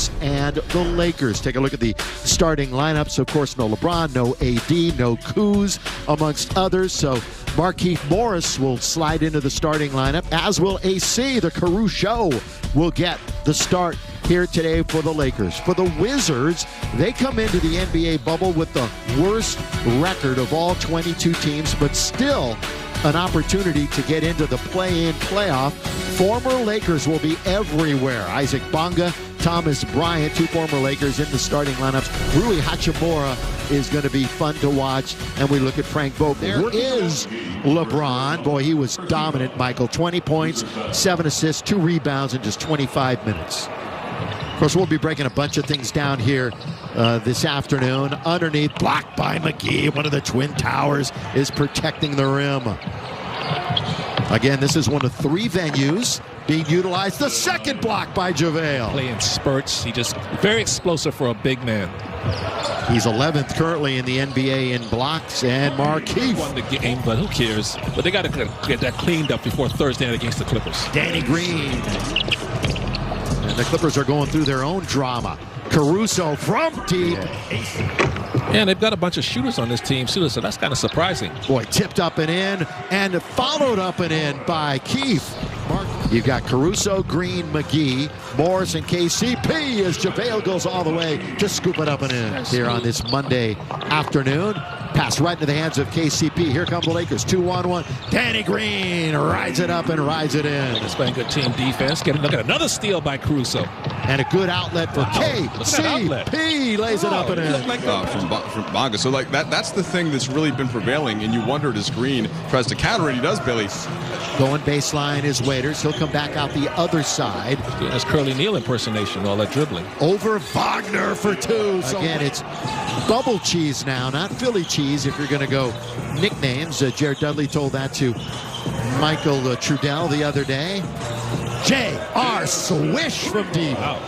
Hornets and the Lakers. Take a look at the starting lineups. Of course, no LeBron, no AD, no Kuz, amongst others. So Markieff Morris will slide into the starting lineup, as will AC. The Caruso will get the start here today for the Lakers. For the Wizards, they come into the NBA bubble with the worst record of all 22 teams, but still an opportunity to get into the play-in playoff. Former Lakers will be everywhere. Isaac Bonga, Thomas Bryant, two former Lakers in the starting lineups. Rui Hachimura is going to be fun to watch. And we look at Frank Vogel. There is LeBron. Boy, he was dominant, Michael. 20 points, 7 assists, 2 rebounds in just 25 minutes. Of course, we'll be breaking a bunch of things down here this afternoon. Underneath, blocked by McGee. One of the Twin Towers is protecting the rim. Again, this is one of 3 venues being utilized. The second block by JaVale. Play in spurts. He just very explosive for a big man. He's 11th currently in the NBA in blocks. And Markieff won the game, but who cares? But they got to get that cleaned up before Thursday night against the Clippers. Danny Green. And the Clippers are going through their own drama. Caruso from deep. And they've got a bunch of shooters on this team, too, so that's kind of surprising. Boy, tipped up and in, and followed up and in by Keith. You've got Caruso, Green, McGee, Morris, and KCP as JaVale goes all the way to scoop it up and in here on this Monday afternoon. Pass right into the hands of KCP. Here come the Lakers, 2-on-1. Danny Green rides it up and rides it in. He's playing good team defense. Look at another steal by Caruso. And a good outlet for KCP. Lays it up and in. Like from Bonga. So like that's the thing that's really been prevailing, and you wonder, does Green tries to counter it? He does, Billy. Going baseline is Waiters. He'll come back out the other side. That's Curly Neal impersonation, all that dribbling. Over Wagner for 2. So again, it's bubble cheese now, not Philly cheese if you're going to go nicknames. Jared Dudley told that to Michael Trudell the other day. J.R. Swish from deep. Wow.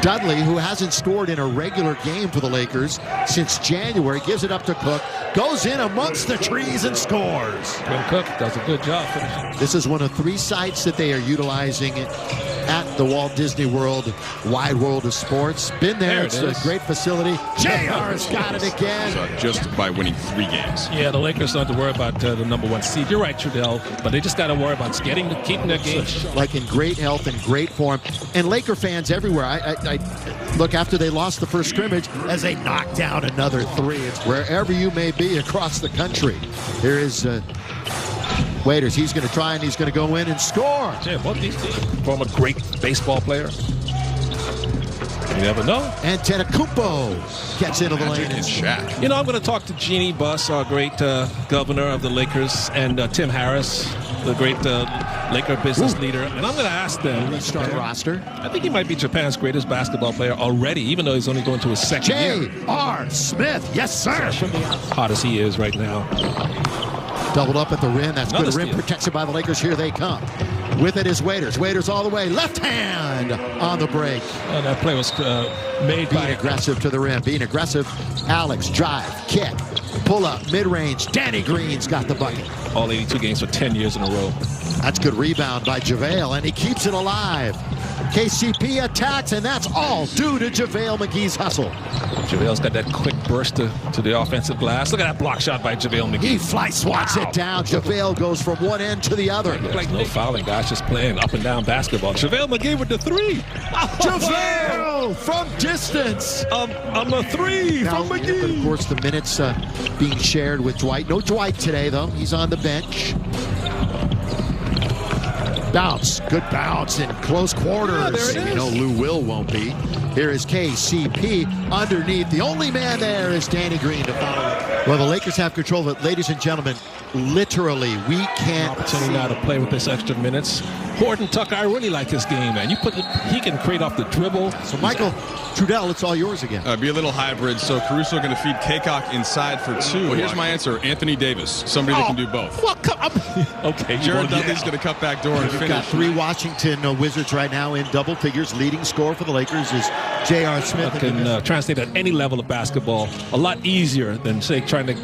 Dudley, who hasn't scored in a regular game for the Lakers since January, gives it up to Cook, goes in amongst the trees and scores. Quinn Cook does a good job finishing. This is one of 3 sites that they are utilizing at the Walt Disney World, Wide World of Sports. Been there. It's a great facility. JR's got it again. Just by winning 3 games. Yeah, the Lakers don't have to worry about the #1 seed. You're right, Trudell, but they just got to worry about keeping their game. Like in great health and great form. And Laker fans everywhere. I look after they lost the first scrimmage as they knock down another 3. It's wherever you may be across the country. Here is Waiters. He's going to try and he's going to go in and score. Yeah, both these teams. Former great baseball player. You never know. And Antetokounmpo gets into the lane. And Shaq. You know, I'm going to talk to Jeannie Buss, our great governor of the Lakers, and Tim Harris, the great Laker business leader. And I'm going to ask them. Restart roster. I think he might be Japan's greatest basketball player already, even though he's only going to his second year. J.R. Smith. Yes, sir. Hot as he is right now. Doubled up at the rim. That's Another good. Rim steal. protection by the Lakers. Here they come. With it is Waiters. Waiters all the way. Left hand on the break. And that play was made Being by aggressive to the rim. Being aggressive. Alex, drive, kick, pull up, mid-range. Danny Green's got the bucket. all 82 games for 10 years in a row. That's good rebound by JaVale, and he keeps it alive. KCP attacks, and that's all due to JaVale McGee's hustle. JaVale's got that quick burst to the offensive glass. Look at that block shot by JaVale McGee. He fly swats it down. JaVale goes from one end to the other. Like no fouling, guys, just playing up and down basketball. JaVale McGee with the three. JaVale from distance. I'm a three Now, from McGee. but of course, the minutes being shared with Dwight. No Dwight today, though. He's on the bench. Bounce. Good bounce in close quarters. Yeah, there it is. You know Lou Will won't be. Here is KCP underneath. The only man there is Danny Green to follow. Well, the Lakers have control of it. Ladies and gentlemen, literally, we can't Opportunity now to play with this extra minutes. Horton Tucker, I really like his game, man. He can create off the dribble. So, Michael Trudell, it's all yours again. Be a little hybrid. So Caruso going to feed Kaycock inside for two. Well, here's my answer: Anthony Davis, somebody that can do both. Well, come on. Okay, Jared Dudley's going to cut back door and We've finish. got three Washington Wizards right now in double figures. Leading scorer for the Lakers is J.R. Smith. I can translate at any level of basketball a lot easier than, say, trying to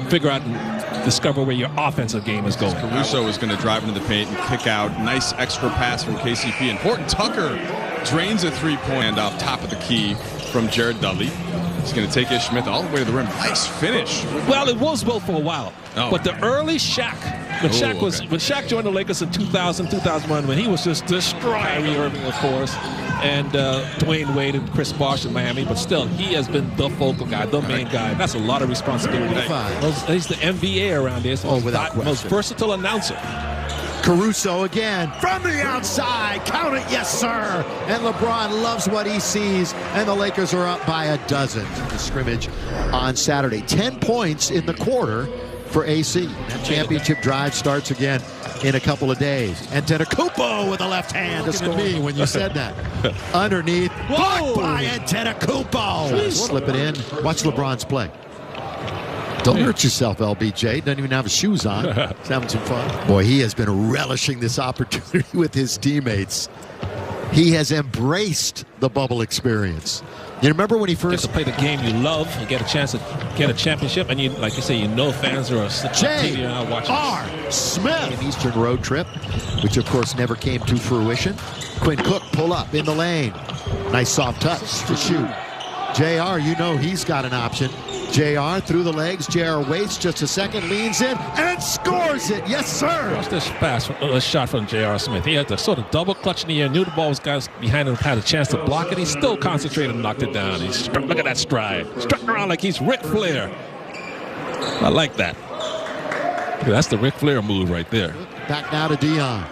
figure out and discover where your offensive game is going. Caruso is going to drive into the paint and kick out. Nice extra pass from KCP. And Horton Tucker Drains a three-point off top of the key from Jared Dudley. He's going to take Ish Smith all the way to the rim. Nice finish. Well, it was Will for a while. Oh. But the early Shaq, when Shaq joined the Lakers in 2000, 2001, when he was just destroying Kyrie Irving, of course, and Dwayne Wade and Chris Bosh in Miami, but still, he has been the focal guy, the main guy. That's a lot of responsibility. He's the MVA around here. So most versatile announcer. Caruso again from the outside. Count it, yes, sir. And LeBron loves what he sees. And the Lakers are up by a dozen in the scrimmage on Saturday. 10 points in the quarter for AC. That championship drive starts again in a couple of days. And Antetokounmpo with a left hand to score. Me when you said that. Underneath. Blocked by Antetokounmpo. Slip it in. Watch LeBron's play. Don't hurt yourself, LBJ. Doesn't even have his shoes on. He's having some fun. Boy, he has been relishing this opportunity with his teammates. He has embraced the bubble experience. You remember when he first get to play the game you love and get a chance to get a championship, and you, like you say, you know fans are J.R. Smith. An Eastern road trip, which of course never came to fruition. Quinn Cook pull up in the lane. Nice soft touch to shoot. JR, you know he's got an option. JR through the legs. JR waits just a second, leans in, and scores it. Yes, sir. Watch this shot from J.R. Smith. He had to sort of double clutch in the air. Knew the ball was guys behind him, had a chance to block it. He still concentrated and knocked it down. Look at that stride. Strutting around like he's Ric Flair. I like that. Yeah, that's the Ric Flair move right there. Back now to Dion.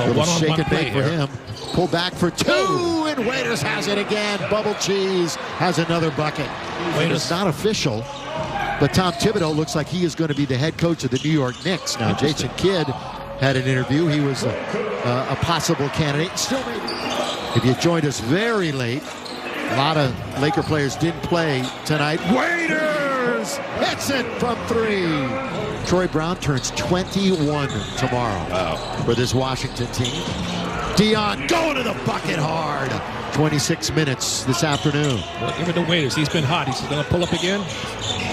Little shake and bake for him. Pull back for two, and Waiters has it again. Bubble Cheese has another bucket. It's not official, but Tom Thibodeau looks like he is going to be the head coach of the New York Knicks. Now, Jason Kidd had an interview. He was a possible candidate. Still, if you joined us very late, a lot of Laker players didn't play tonight. Waiters hits it from three. Troy Brown turns 21 tomorrow for this Washington team. Dion going to the bucket hard. 26 minutes this afternoon. Well, give it to Waiters. He's been hot. He's going to pull up again.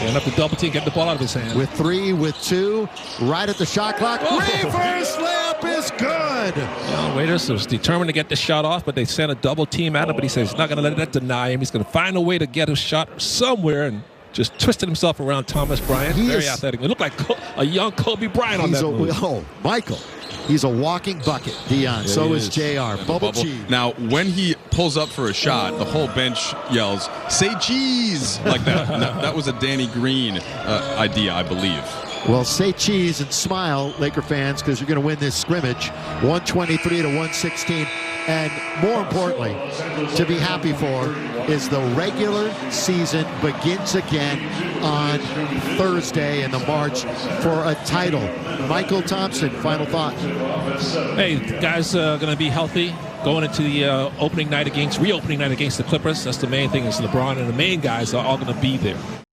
And up to double team, get the ball out of his hand. With three, with two, right at the shot clock. Reverse layup is good. Well, Waiters was determined to get the shot off, but they sent a double team at him. But he says he's not going to let that deny him. He's going to find a way to get a shot somewhere, and just twisted himself around Thomas Bryant. Very athletic. It looked like a young Kobe Bryant on that move. Oh, Michael. He's a walking bucket, Dion. Yeah, so is JR. Bubble cheese. Now, when he pulls up for a shot, the whole bench yells, "Say cheese!" like that. That was a Danny Green idea, I believe. Well, say cheese and smile, Laker fans, because you're going to win this scrimmage, 123 to 116. And more importantly, to be happy for is the regular season begins again on Thursday in the march for a title. Michael Thompson, final thought. Hey, guys are going to be healthy going into the reopening night against the Clippers. That's the main thing is LeBron and the main guys are all going to be there.